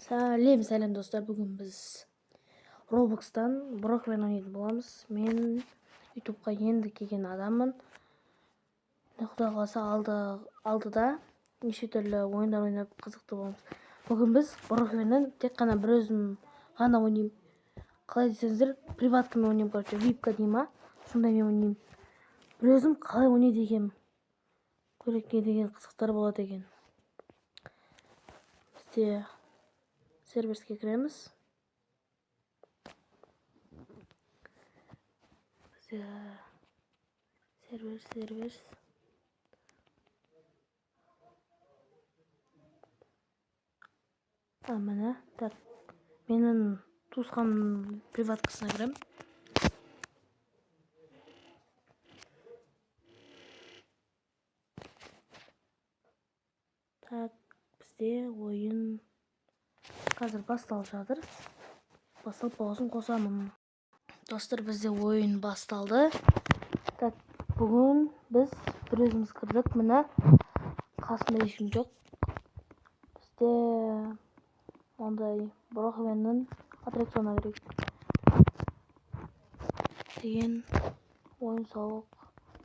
Сәлем достар, бүгін біз Roblox'тан Броквен ойнайтын боламыз. Мен ютубқа енді келген адаммын. Құдай қаласа алдыда неше түрлі ойындар ойнап қызықты боламыз. Бүгін біз Броквеннен тек қана бір өзім ғана ойнаймын. Қалай десеңіздер, приваткамен ойнаймын, короче, випка дей ма, сондай мен ойнаймын. Бір өзім қалай ойнайды екенмін. Көрекке деген қызықтар болады екен. Бізде серверске кіреміз. Серверс. Міне, так, менің туысқанымның приваткасына кірем. Так, бізде ойын қазір басталып жатыр. Басталып болғасын қосамын. Достар, бізде ойын басталды. Так, бүгін біз бір өзіміз кірдік. Міне, қасымда ешкім жоқ. Бізде ондай Броквеннің аттракционына кірейік деген ойын сауық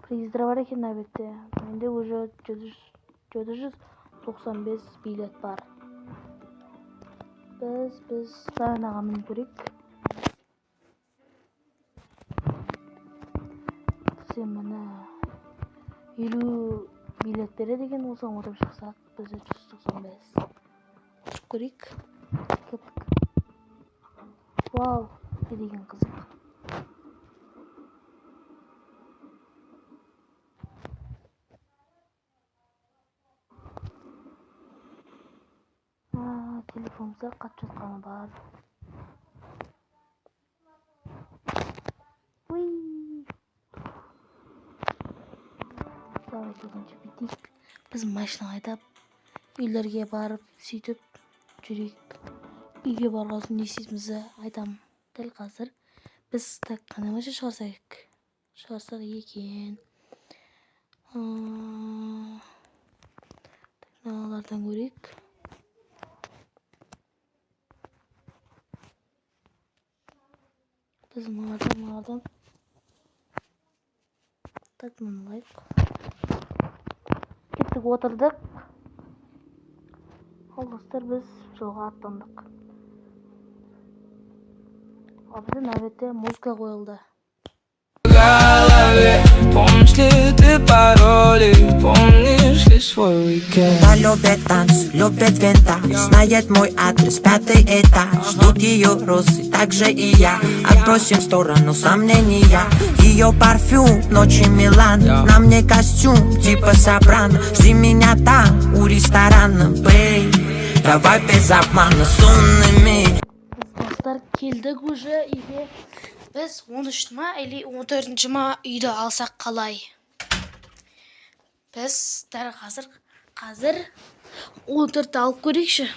приздер бар екен әбетте. Менде уже 795 билет бар. Біз дайынаға мініп көрейік. Бізде міне 50 билет береді екен, осыған отырып шықсақ, бізде 195. Ұшып көрейік. Кеттік. Вау, не деген қызық. Телефонымызда қатып жатқаны бар. Давайте екінші бітейік. Біз машина айдап, үйлерге барып, сөйтіп жүрейік. Үйге барғасын не істейтінімізді айтамын. Дәл қазір біз так қандай машина шығарсақ екен. Мыналардан көрейік. Біз мыналардан так мыналайық. Кеттік, отырдық. Ал достар, біз жолға аттандық. Біздің әбетте музыка қойылды. Помнишь ли ты пароли, помнишь ли свой уикенд? Она любит танцы, любит винтаж, знает мой адрес, 5-й этаж. Ждут ее розы, так же и я. Отбросим в сторону сомнения. Ее парфюм, ночи Милан. На мне костюм, типа Сопрано. Жди меня там, у ресторана, бэй. Давай без обмана, с умными. Достар, келдік уже үйге. Біз 13 ма, или 14 ма үйді алсақ қалай? Біз дәл қазір 14 алып көрейікші.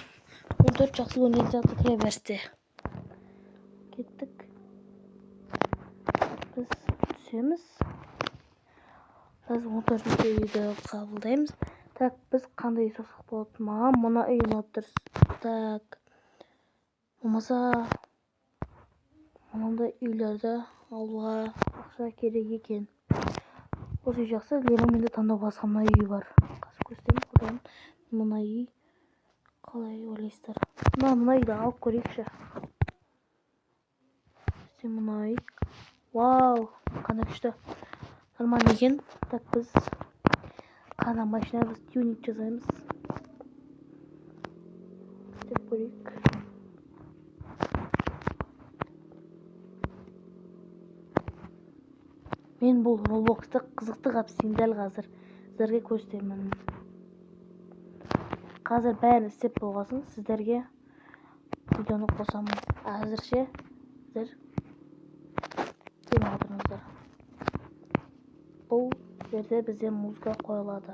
14 жақсы көрінетін сияқты кіре берісте. Кеттік. Біз түсеміз. Біз 14 үйді қабылдаймыз. Так, біз қандай үй сақсақ болады? Маған мұна үй ұнап тұр. Так, болмаса мынандай үйлерді алуға ақша керек екен. Осы үй жақсы, либо менде таңдау басқа мына үй бар. Қазір көрсетемін, құдайым. Мына үй қалай ойлайсыздар? Мына үйді алып көрейікші. Мына үй. Вау, қандай күшті. Нормально екен. Так, біз қана машина, біз тюнинг жасаймыз. Істеп көрейік. Мен бұл Roblox'ты қызықты қапсеймін дәл қазір. Сіздерге көрсетемін. Қазір бәрін істеп болғасын, сіздерге видеоны қосамын. Әзірше сіздер демей отырыңыздар. Бұл жерде бізде музыка қойылады.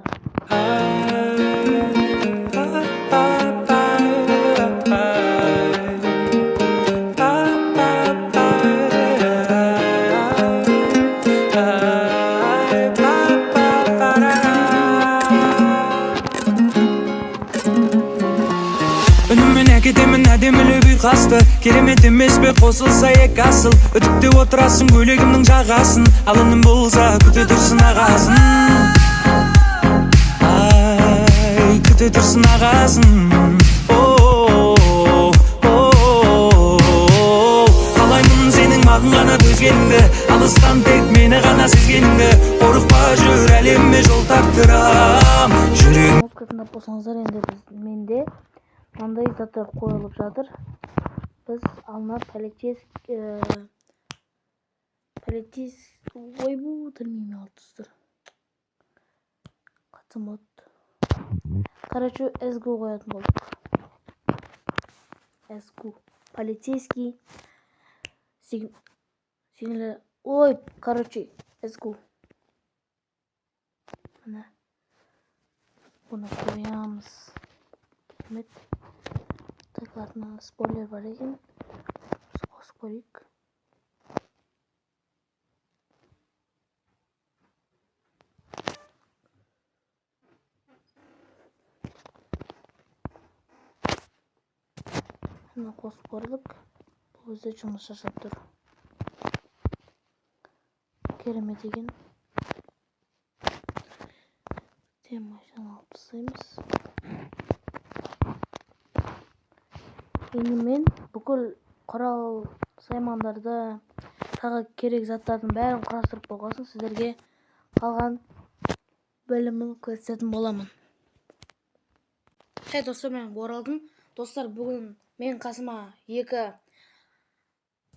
Önümüne кетемін әдемілі ұйқасты. Керемет емес пе қосылса екі асыл. Үтіктеп отырасың көйлегімнің жағасын. Ал інім болса күте тұрсын ағасын. Ай, күте тұрсын ағасын. Қалаймын сенің маған ғана төзгеніңді, алыстан тек мені ғана сезгеніңді. Қорықпа жүр, әлемме жол тартырам жүрегім. Музыка тыңдап болсаңыздар, енді менде мынандай заттар қойылып жатыр. Біз алына ойбу білмеймін алтыстыр. Қатымот. Короче, СГУ қоятын болдық. СГУ. Полицейский. Сигналы. Ой, короче, СГУ. Мына. Бұны қоямыз. Рахмет. Так, ладно, спойлер бар екен. Қосып көрейік. Мына қосып көрдік. Бұл өзі жұмыс жасап тұр. Керемет екен. Темашаны алып тастаймыз. Енді мен бүкіл құрал саймандарды, тағы керек заттардың бәрін құрастырып болғасын, сіздерге қалған бөлімін көрсететін боламын. Достар, мен оралдым. Достар, бүгін мен қасыма екі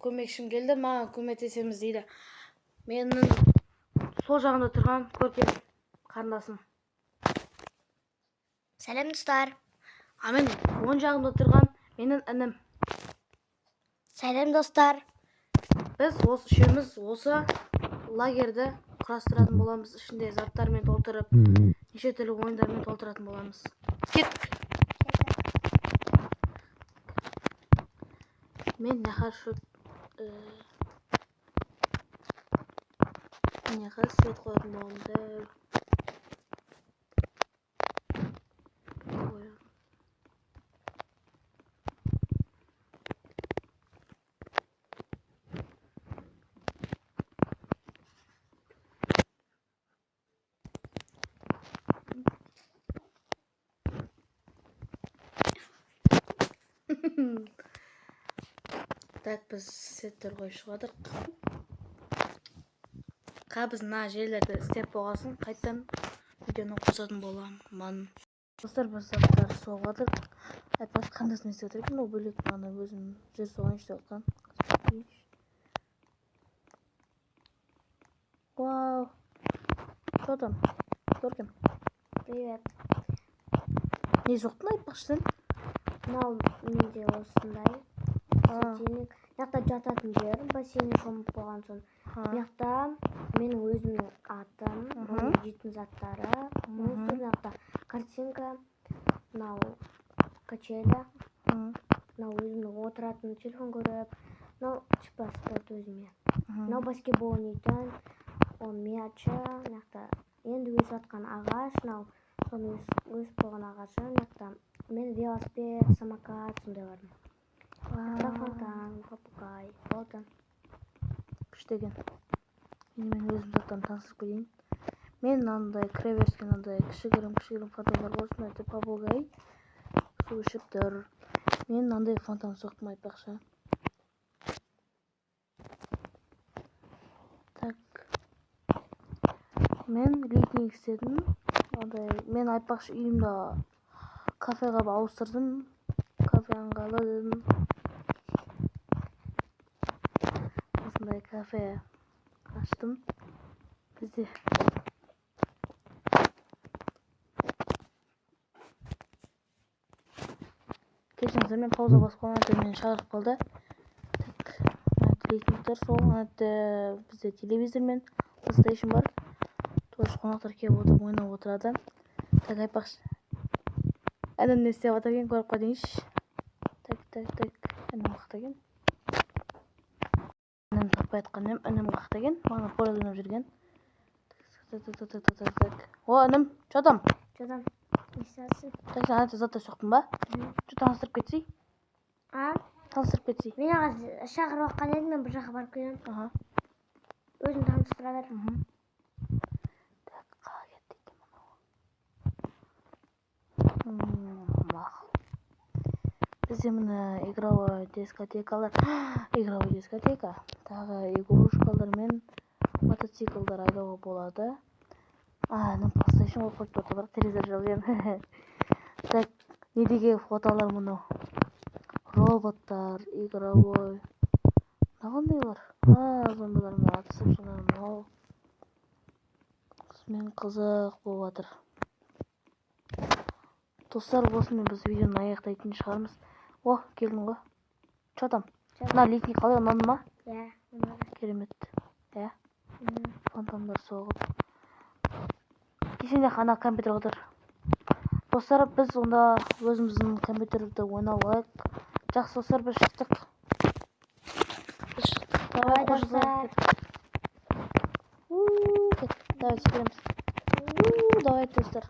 көмекшім келді. Маған көмектесеміз дейді. Менің сол жағында тұрған көркем қарындасым. Сәлем достар. Мен оң жағында тұрған менің інім. Сәлем достар. Біз осы үшеуміз осы лагерді құрастыратын боламыз. Ішінде заттармен толтырып, неше түрлі ойындармен толтыратын боламыз. Кеттік. Мен неға свет қоятын боламды. Так, біз светтер қойып шығадық. Біз мына жерлерді істеп болғасын, қайттан видеоны қосатын боламын. Достар, біз заттарды соғадық. Айтпас, қандасын істеп отырмын, ол бөлек мана өзім жер соғайын істеп отқан. Вау! Что там? Көркем. Привет. Не соқтың айтпақшы сен? Мынау менде осындай. Мынақта жататын жер, бассейнге шомылып болған соң. Мынақта менің өзімнің атым, жейтін заттары. Мынақта картинка, мынау качеля, мынау өзімнің отыратын телефон көріп, мынау типа спорт өзіме. Мынау баскетбол ойнайтын, ол мячы, мынақта енді өсіп жатқан ағаш, мынау соны өсіп болған ағашы, мынақта мен велосипед, самокат сондай бардым. Фонтан, попугай, болды. Күштеген. Енді мен өзім заттан таныстырып көрейін. Мен мынандай креветский, мынандай кішігірім фонтандар болсын, өте попугай су ішіп тұр. Мен мынандай фонтан соқтым айтпақшы. Так. Мен летний істедім. Мен айтпақшы үйімді кафеға ауыстырдым. Кафе аңғаладым. Осындай кафе аштым. Бізде кешіріңіздер, мен пауза басып қалған, мен шағырып қалды. Так, тілейтіндер сол, бізде телевизор мен PlayStation бар. Тоже қонақтар келіп отырып ойнап отырады. Так, айтпақшы. Інім не істеп жатыр екен, көріп қойдыңызшы. Так, інім қақта екен. Інім таппай айтқан інім қақта екен. Монополия ойнап жүрген. Так. О, інім, что там? Что там? Не істейсің? Так, сен затты соқтың ба? Что таныстырып кетсей? А? Таныстырып кетсей. Мен ағай шақырып жатқан едім, мен бір жаққа барып келемін. Аха. Өзің таныстыра бер. Так, қалай кетті екен мынау? Мақұл. Бізде міне игровой дискотекалар. Игровой дискотека. Тағы игрушкалар мен мотоциклдар айдауға болады. Ну PlayStation қойып тұрды, бірақ терезе жабылған. Так, недегі фотолар мынау? Роботтар, игровой. Қандайлар? Зомбилармен атысып жаңағы мынау. Мен қызық болып жатыр. Достар, осымен біз видеоны аяқтайтын шығармыз. О, келдің ғой. Че там? Мына летний қалай, ұнады ма? Иә, ұнады. Керемет. Иә. Фонтандар соғып. Кесенде қана компьютер отыр. Достар, біз онда өзіміздің компьютерді ойнап алайық. Жақсы достар, біз шықтық. Давай, достар. Давай, соберемся. Давай, достар.